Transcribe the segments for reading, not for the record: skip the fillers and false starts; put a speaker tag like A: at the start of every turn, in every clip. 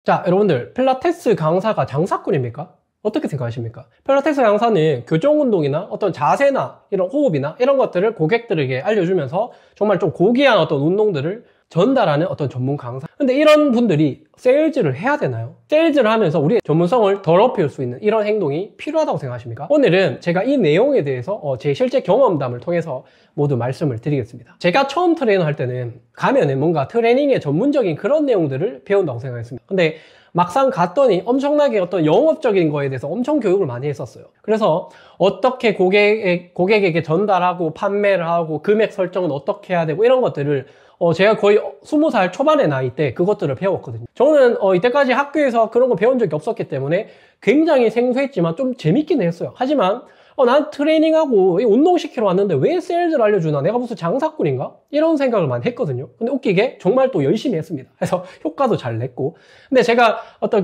A: 자, 여러분들 필라테스 강사가 장사꾼입니까? 어떻게 생각하십니까? 필라테스 강사는 교정 운동이나 어떤 자세나 이런 호흡이나 이런 것들을 고객들에게 알려주면서 정말 좀 고귀한 어떤 운동들을 전달하는 어떤 전문 강사. 근데 이런 분들이 세일즈를 해야 되나요? 세일즈를 하면서 우리의 전문성을 더럽힐 수 있는 이런 행동이 필요하다고 생각하십니까? 오늘은 제가 이 내용에 대해서 제 실제 경험담을 통해서 모두 말씀을 드리겠습니다. 제가 처음 트레이너 할 때는 가면은 뭔가 트레이닝의 전문적인 그런 내용들을 배운다고 생각했습니다. 근데 막상 갔더니 엄청나게 어떤 영업적인 거에 대해서 엄청 교육을 많이 했었어요. 그래서 어떻게 고객에게 전달하고 판매를 하고 금액 설정은 어떻게 해야 되고 이런 것들을 제가 거의 20살 초반의 나이 때 그것들을 배웠거든요. 저는 이때까지 학교에서 그런 거 배운 적이 없었기 때문에 굉장히 생소했지만 좀 재밌긴 했어요. 하지만 난 트레이닝하고 운동시키러 왔는데 왜 세일즈를 알려주나? 내가 무슨 장사꾼인가? 이런 생각을 많이 했거든요. 근데 웃기게 정말 또 열심히 했습니다. 그래서 효과도 잘 냈고. 근데 제가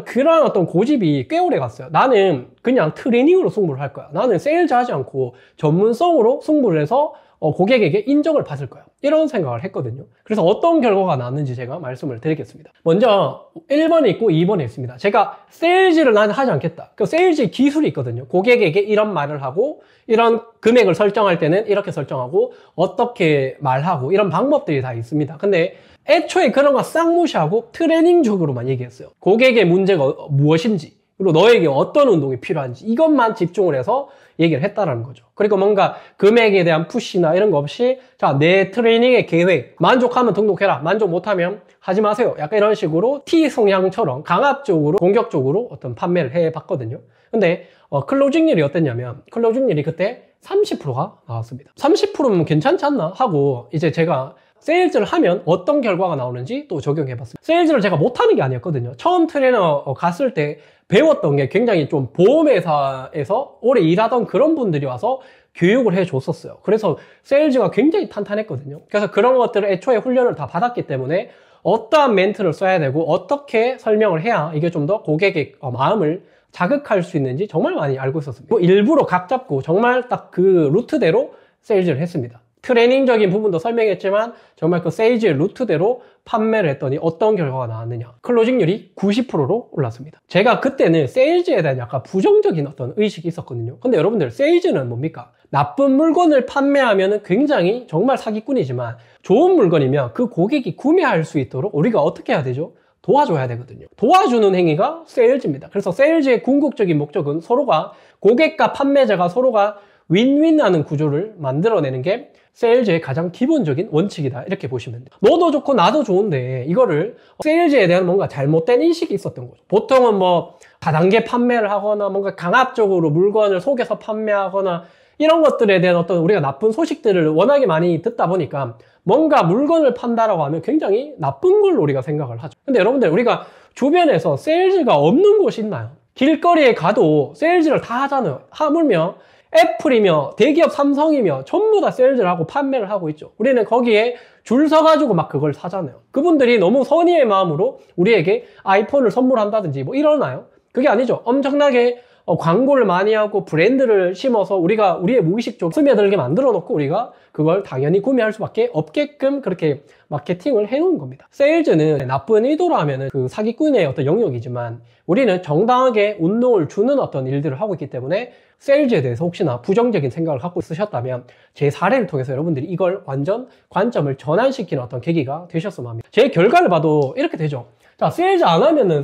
A: 그런 고집이 꽤 오래 갔어요. 나는 그냥 트레이닝으로 승부를 할 거야. 나는 세일즈 하지 않고 전문성으로 승부를 해서 고객에게 인정을 받을 거야. 이런 생각을 했거든요. 그래서 어떤 결과가 나왔는지 제가 말씀을 드리겠습니다. 먼저 1번에 있고 2번에 있습니다. 제가 세일즈를 나는 하지 않겠다. 그 세일즈 기술이 있거든요. 고객에게 이런 말을 하고 이런 금액을 설정할 때는 이렇게 설정하고 어떻게 말하고 이런 방법들이 다 있습니다. 근데 애초에 그런 거 싹 무시하고 트레이닝적으로만 얘기했어요. 고객의 문제가 무엇인지 그리고 너에게 어떤 운동이 필요한지 이것만 집중을 해서 얘기를 했다라는 거죠. 그리고 뭔가 금액에 대한 푸시나 이런 거 없이 자, 내 트레이닝의 계획 만족하면 등록해라, 만족 못하면 하지 마세요. 약간 이런 식으로 T 성향처럼 강압적으로 공격적으로 어떤 판매를 해봤거든요. 근데 클로징률이 어땠냐면 클로징률이 그때 30%가 나왔습니다. 30%면 괜찮지 않나 하고 이제 제가 세일즈를 하면 어떤 결과가 나오는지 또 적용해봤습니다. 세일즈를 제가 못하는 게 아니었거든요. 처음 트레이너 갔을 때 배웠던 게 굉장히 좀 보험회사에서 오래 일하던 그런 분들이 와서 교육을 해줬었어요. 그래서 세일즈가 굉장히 탄탄했거든요. 그래서 그런 것들을 애초에 훈련을 다 받았기 때문에 어떠한 멘트를 써야 되고 어떻게 설명을 해야 이게 좀 더 고객의 마음을 자극할 수 있는지 정말 많이 알고 있었습니다. 일부러 각 잡고 정말 딱 그 루트대로 세일즈를 했습니다. 트레이닝적인 부분도 설명했지만 정말 그 세일즈의 루트대로 판매를 했더니 어떤 결과가 나왔느냐. 클로징률이 90%로 올랐습니다. 제가 그때는 세일즈에 대한 약간 부정적인 어떤 의식이 있었거든요. 근데 여러분들 세일즈는 뭡니까? 나쁜 물건을 판매하면 굉장히 정말 사기꾼이지만 좋은 물건이면 그 고객이 구매할 수 있도록 우리가 어떻게 해야 되죠? 도와줘야 되거든요. 도와주는 행위가 세일즈입니다. 그래서 세일즈의 궁극적인 목적은 서로가 고객과 판매자가 서로가 윈윈하는 구조를 만들어내는 게 세일즈의 가장 기본적인 원칙이다 이렇게 보시면 돼요. 너도 좋고 나도 좋은데 이거를 세일즈에 대한 뭔가 잘못된 인식이 있었던 거죠. 보통은 뭐 다단계 판매를 하거나 뭔가 강압적으로 물건을 속여서 판매하거나 이런 것들에 대한 어떤 우리가 나쁜 소식들을 워낙에 많이 듣다 보니까 뭔가 물건을 판다라고 하면 굉장히 나쁜 걸로 우리가 생각을 하죠. 근데 여러분들 우리가 주변에서 세일즈가 없는 곳이 있나요? 길거리에 가도 세일즈를 다 하잖아요. 하물며 애플이며 대기업 삼성이며 전부 다 세일즈를 하고 판매를 하고 있죠. 우리는 거기에 줄 서가지고 막 그걸 사잖아요. 그분들이 너무 선의의 마음으로 우리에게 아이폰을 선물한다든지 뭐 이러나요? 그게 아니죠. 엄청나게 광고를 많이 하고 브랜드를 심어서 우리가 우리의 무의식 쪽 스며들게 만들어 놓고 우리가 그걸 당연히 구매할 수밖에 없게끔 그렇게 마케팅을 해 놓은 겁니다. 세일즈는 나쁜 의도로 하면은 그 사기꾼의 어떤 영역이지만 우리는 정당하게 운동을 주는 어떤 일들을 하고 있기 때문에 세일즈에 대해서 혹시나 부정적인 생각을 갖고 있으셨다면 제 사례를 통해서 여러분들이 이걸 완전 관점을 전환시키는 어떤 계기가 되셨으면 합니다. 제 결과를 봐도 이렇게 되죠. 자, 세일즈 안 하면은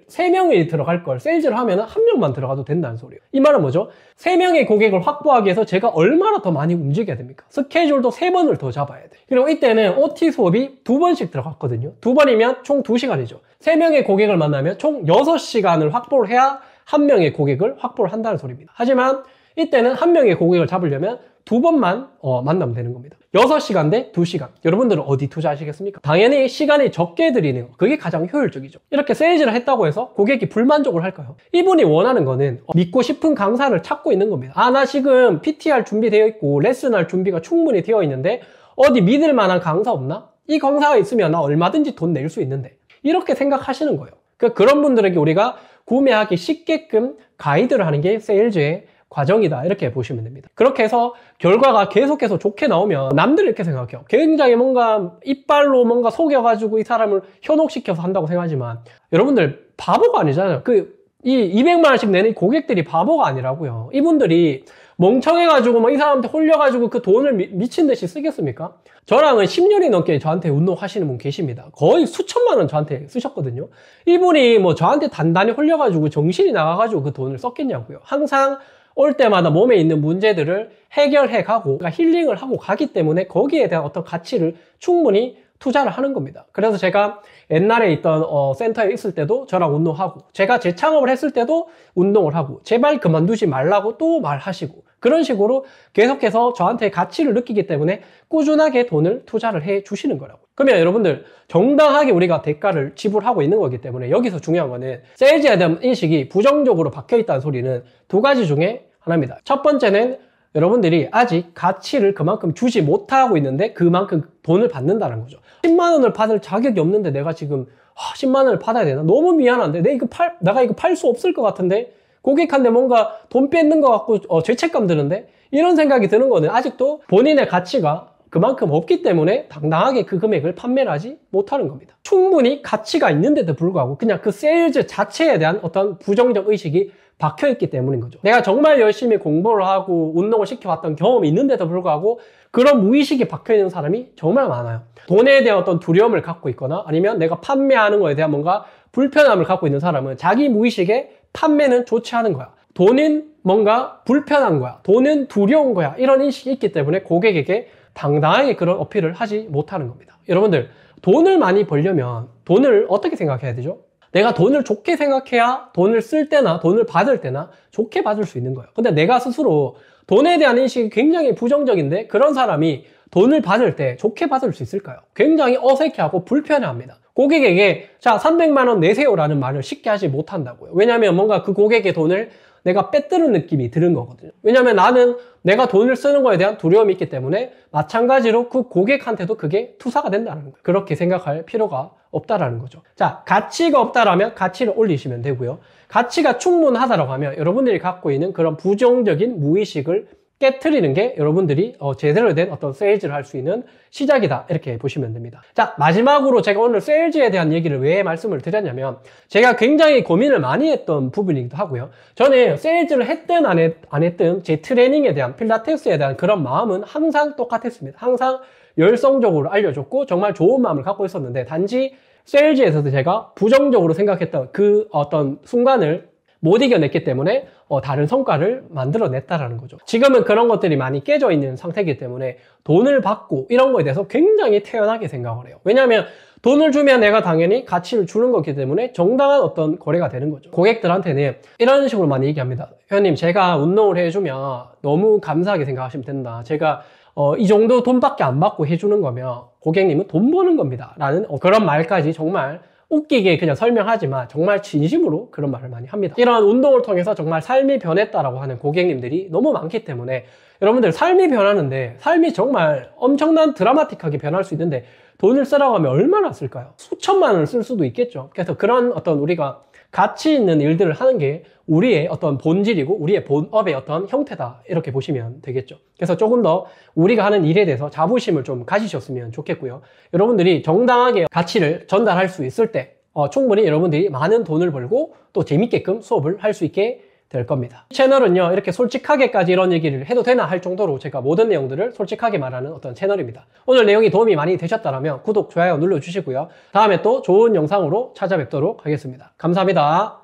A: 3명이 들어갈 걸 세일즈를 하면은 1명만 들어가도 된다는 소리예요. 이 말은 뭐죠? 3명의 고객을 확보하기 위해서 제가 얼마나 더 많이 움직여야 됩니까? 스케줄도 3번을 더 잡아야 돼. 그리고 이때는 OT 수업이 2번씩 들어갔거든요. 2번이면 총 2시간이죠. 3명의 고객을 만나면 총 6시간을 확보를 해야 1명의 고객을 확보를 한다는 소리입니다. 하지만 이때는 1명의 고객을 잡으려면 2번만 만나면 되는 겁니다. 6시간 대 2시간. 여러분들은 어디 투자하시겠습니까? 당연히 시간이 적게 드리는 거. 그게 가장 효율적이죠. 이렇게 세일즈를 했다고 해서 고객이 불만족을 할까요? 이분이 원하는 거는 믿고 싶은 강사를 찾고 있는 겁니다. 아, 나 지금 PTR 준비되어 있고 레슨할 준비가 충분히 되어 있는데 어디 믿을 만한 강사 없나? 이 강사가 있으면 나 얼마든지 돈 낼 수 있는데. 이렇게 생각하시는 거예요. 그런 분들에게 우리가 구매하기 쉽게끔 가이드를 하는 게 세일즈의 과정이다 이렇게 보시면 됩니다. 그렇게 해서 결과가 계속해서 좋게 나오면 남들이 이렇게 생각해요. 굉장히 뭔가 이빨로 뭔가 속여가지고 이 사람을 현혹시켜서 한다고 생각하지만 여러분들 바보가 아니잖아요. 이 200만 원씩 내는 고객들이 바보가 아니라고요. 이분들이 멍청해가지고 막 이 사람한테 홀려가지고 그 돈을 미친 듯이 쓰겠습니까? 저랑은 10년이 넘게 저한테 운동하시는 분 계십니다. 거의 수천만 원 저한테 쓰셨거든요. 이분이 뭐 저한테 단단히 홀려가지고 정신이 나가가지고 그 돈을 썼겠냐고요. 항상 올 때마다 몸에 있는 문제들을 해결해 가고 힐링을 하고 가기 때문에 거기에 대한 어떤 가치를 충분히 투자를 하는 겁니다. 그래서 제가 옛날에 있던 센터에 있을 때도 저랑 운동하고, 제가 재창업을 했을 때도 운동을 하고, 제발 그만두지 말라고 또 말하시고, 그런 식으로 계속해서 저한테 가치를 느끼기 때문에 꾸준하게 돈을 투자를 해 주시는 거라고. 그러면 여러분들 정당하게 우리가 대가를 지불하고 있는 거기 때문에 여기서 중요한 거는 세일즈에 대한 인식이 부정적으로 박혀 있다는 소리는 두 가지 중에 하나입니다. 첫 번째는 여러분들이 아직 가치를 그만큼 주지 못하고 있는데 그만큼 돈을 받는다는 거죠. 10만 원을 받을 자격이 없는데 내가 지금 10만 원을 받아야 되나? 너무 미안한데 내가 이거 팔 수 없을 것 같은데 고객한테 뭔가 돈 뺏는 것 같고 죄책감 드는데 이런 생각이 드는 거는 아직도 본인의 가치가 그만큼 없기 때문에 당당하게 그 금액을 판매를 하지 못하는 겁니다. 충분히 가치가 있는데도 불구하고 그냥 그 세일즈 자체에 대한 어떤 부정적 의식이 박혀있기 때문인 거죠. 내가 정말 열심히 공부를 하고 운동을 시켜왔던 경험이 있는데도 불구하고 그런 무의식이 박혀있는 사람이 정말 많아요. 돈에 대한 어떤 두려움을 갖고 있거나 아니면 내가 판매하는 거에 대한 뭔가 불편함을 갖고 있는 사람은 자기 무의식에 판매는 좋지 않은 거야. 돈은 뭔가 불편한 거야. 돈은 두려운 거야. 이런 인식이 있기 때문에 고객에게 당당하게 그런 어필을 하지 못하는 겁니다. 여러분들, 돈을 많이 벌려면 돈을 어떻게 생각해야 되죠? 내가 돈을 좋게 생각해야 돈을 쓸 때나 돈을 받을 때나 좋게 받을 수 있는 거예요. 근데 내가 스스로 돈에 대한 인식이 굉장히 부정적인데 그런 사람이 돈을 받을 때 좋게 받을 수 있을까요? 굉장히 어색해하고 불편해합니다. 고객에게 자 300만 원 내세요 라는 말을 쉽게 하지 못한다고요. 왜냐하면 뭔가 그 고객의 돈을 내가 빼뜨는 느낌이 드는 거거든요. 왜냐하면 나는 내가 돈을 쓰는 거에 대한 두려움이 있기 때문에 마찬가지로 그 고객한테도 그게 투사가 된다는 거예요. 그렇게 생각할 필요가 없다라는 거죠. 자, 가치가 없다라면 가치를 올리시면 되고요. 가치가 충분하다라고 하면 여러분들이 갖고 있는 그런 부정적인 무의식을 깨트리는 게 여러분들이 제대로 된 어떤 세일즈를 할 수 있는 시작이다 이렇게 보시면 됩니다. 자, 마지막으로 제가 오늘 세일즈에 대한 얘기를 왜 말씀을 드렸냐면 제가 굉장히 고민을 많이 했던 부분이기도 하고요. 저는 세일즈를 했든 안 했든 제 트레이닝에 대한 필라테스에 대한 그런 마음은 항상 똑같았습니다. 항상 열성적으로 알려줬고 정말 좋은 마음을 갖고 있었는데 단지 세일즈에서도 제가 부정적으로 생각했던 그 어떤 순간을 못 이겨냈기 때문에 다른 성과를 만들어냈다라는 거죠. 지금은 그런 것들이 많이 깨져 있는 상태이기 때문에 돈을 받고 이런 거에 대해서 굉장히 태연하게 생각을 해요. 왜냐하면 돈을 주면 내가 당연히 가치를 주는 거기 때문에 정당한 어떤 거래가 되는 거죠. 고객들한테는 이런 식으로 많이 얘기합니다. 회원님, 제가 운동을 해주면 너무 감사하게 생각하시면 된다. 제가 이 정도 돈밖에 안 받고 해주는 거면 고객님은 돈 버는 겁니다 라는 그런 말까지 정말 웃기게 그냥 설명하지만 정말 진심으로 그런 말을 많이 합니다. 이런 운동을 통해서 정말 삶이 변했다라고 하는 고객님들이 너무 많기 때문에 여러분들 삶이 변하는데 삶이 정말 엄청난 드라마틱하게 변할 수 있는데 돈을 쓰라고 하면 얼마나 쓸까요? 수천만 원을 쓸 수도 있겠죠. 그래서 그런 어떤 우리가 가치 있는 일들을 하는 게 우리의 어떤 본질이고 우리의 본업의 어떤 형태다 이렇게 보시면 되겠죠. 그래서 조금 더 우리가 하는 일에 대해서 자부심을 좀 가지셨으면 좋겠고요. 여러분들이 정당하게 가치를 전달할 수 있을 때 충분히 여러분들이 많은 돈을 벌고 또 재밌게끔 수업을 할 수 있게 될 겁니다. 이 채널은요 이렇게 솔직하게까지 이런 얘기를 해도 되나 할 정도로 제가 모든 내용들을 솔직하게 말하는 어떤 채널입니다. 오늘 내용이 도움이 많이 되셨다면 구독, 좋아요 눌러주시고요. 다음에 또 좋은 영상으로 찾아뵙도록 하겠습니다. 감사합니다.